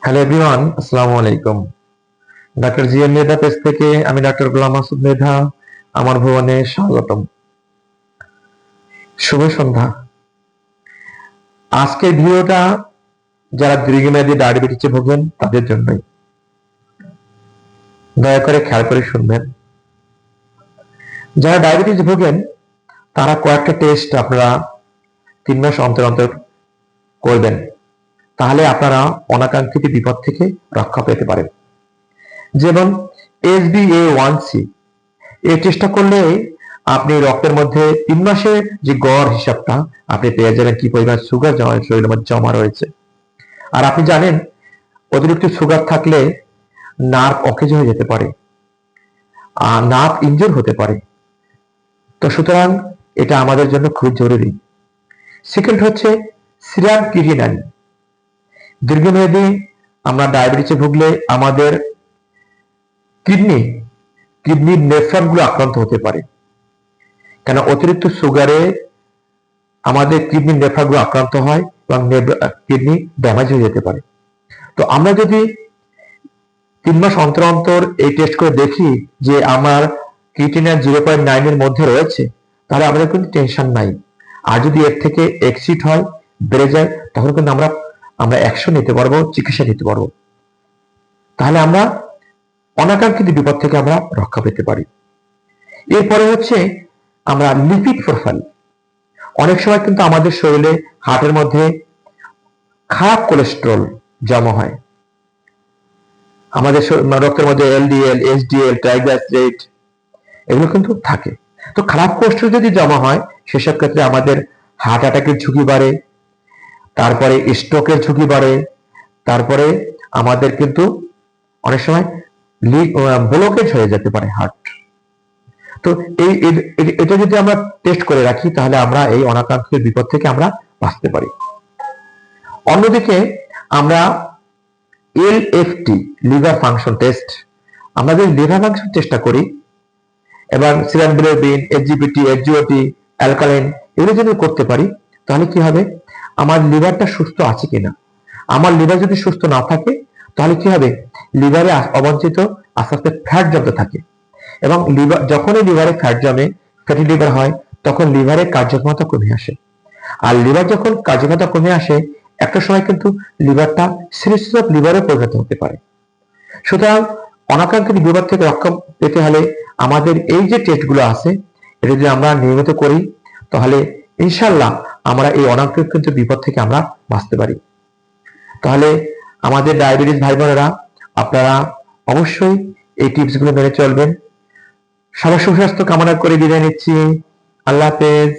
Hello everyone, আসসালামু আলাইকুম। Doctor GM মেধা page থেকে আমি ডক্টর গোলাম মাসুদ মেধা আমার ভুবনে স্বাগতম। শুভ সন্ধ্যা। আজকের ভিডিওটা যারা দীর্ঘমেয়াদী ডায়াবেটিসে ভোগেন তাদের জন্যই, দয়া করে খেয়াল করে শুনবেন। যারা ডায়াবেটিস ভোগেন তারা কয়েকটা টেস্ট আপনারা 3 মাস অন্তর অন্তর করবেন, তাহলে আপনারা অনাকাঙ্ক্ষিত বিপদ থেকে রক্ষা পেতে পারেন। যেমন HbA1c, এই চেষ্টা করলে আপনি রক্তের মধ্যে 3 মাসের যে গড় হিসাবটা আপনি পেয়ে যাবেন, কি পরিমাণ সুগার শরীরের মধ্যে জমা রয়েছে। আর আপনি জানেন অতিরিক্ত সুগার থাকলে নার্ভ অকেজ হয়ে যেতে পারে, আর নার্ভ ইনজুর হতে পারে। তো সুতরাং এটা আমাদের জন্য খুব জরুরি। সেকেন্ড হচ্ছে সিরাম ক্রিয়েটিনিন। দীর্ঘমেয়াদী আমরা ডায়াবেটিসে ভুগলে আমাদের কিডনির নেফ্রনগুলো আক্রান্ত হতে পারে, কেন অতিরিক্ত সুগারে আমাদের কিডনির নেফ্রনগুলো আক্রান্ত হয় এবং কিডনি ড্যামেজ হয়ে যেতে পারে। তো আমরা যদি 3 মাস অন্তর অন্তর এই টেস্ট করে দেখি যে আমার ক্রিয়েটিনিন 0.9 এর মধ্যে রয়েছে, তাহলে আমাদের কিন্তু টেনশন নাই। আর যদি এর থেকে এক্সিড হয়, বেড়ে যায়, তখন কিন্তু আমরা অ্যাকশন নিতে পারবো, চিকিৎসা নিতে পারবো। তাহলে আমরা অনাকাঙ্ক্ষিত বিপদ থেকে আমরা রক্ষা পেতে পারি। এরপরে হচ্ছে আমরা লিপিড প্রোফাইল। অনেক সময় কিন্তু আমাদের শরীরে হার্টের মধ্যে খারাপ কোলেস্টেরল জমা হয়, আমাদের রক্তের মধ্যে এলডিএল, এইচডিএল, ট্রাইগ্লিসারাইড এগুলো কিন্তু থাকে। তো খারাপ কোলেস্টেরল যদি জমা হয়, সেসব ক্ষেত্রে আমাদের হার্ট অ্যাটাকের ঝুঁকি বাড়ে, তারপরে স্ট্রোকের ঝুঁকি বাড়ে, তারপরে আমাদের কিন্তু অনেক সময় ব্লকেজ হয়ে যেতে পারে হার্ট। তো এটা যদি আমরা টেস্ট করে রাখি, তাহলে আমরা এই অনাকাঙ্ক্ষিত বিপদ থেকে আমরা বাঁচতে পারি। অন্যদিকে আমরা এলএফটি, লিভার ফাংশন টেস্ট, আমরা যদি লিভার ফাংশন চেষ্টা করি এবং serum bilirubin, SGPT, SGOT, alkaline এগুলো যদি করতে পারি, তাহলে কি হবে, আমার লিভারটা সুস্থ আছে কিনা। আমার লিভার যদি সুস্থ না থাকে, তাহলে কি হবে, লিভারে অবাঞ্ছিত আস্তে আস্তে ফ্যাট জমতে থাকে, এবং যখনই লিভারে ফ্যাট জমে, ফ্যাটি লিভার হয়, তখন লিভারের কার্যক্ষমতা কমে আসে। আর লিভার যখন কার্যক্ষমতা কমে আসে, একটা সময় কিন্তু লিভারটা সিরোসিস অফ লিভারে পরিণত হতে পারে। সুতরাং অনাকাঙ্ক্ষিত বিপদ থেকে রক্ষা পেতে হলে আমাদের এই যে টেস্টগুলো আছে, এটা যদি আমরা নিয়মিত করি, তাহলে ইনশাল্লাহ আমরা এই অনাকাঙ্ক্ষিত বিপদ থেকে আমরা বাঁচতে পারি। তাহলে আমাদের ডায়াবেটিস ভাই বোনেরা, আপনারা অবশ্যই এই টিপসগুলো মেনে চলবেন। সবার সুস্বাস্থ্য কামনা করে বিদায় নিচ্ছি। আল্লাহ হাফেজ।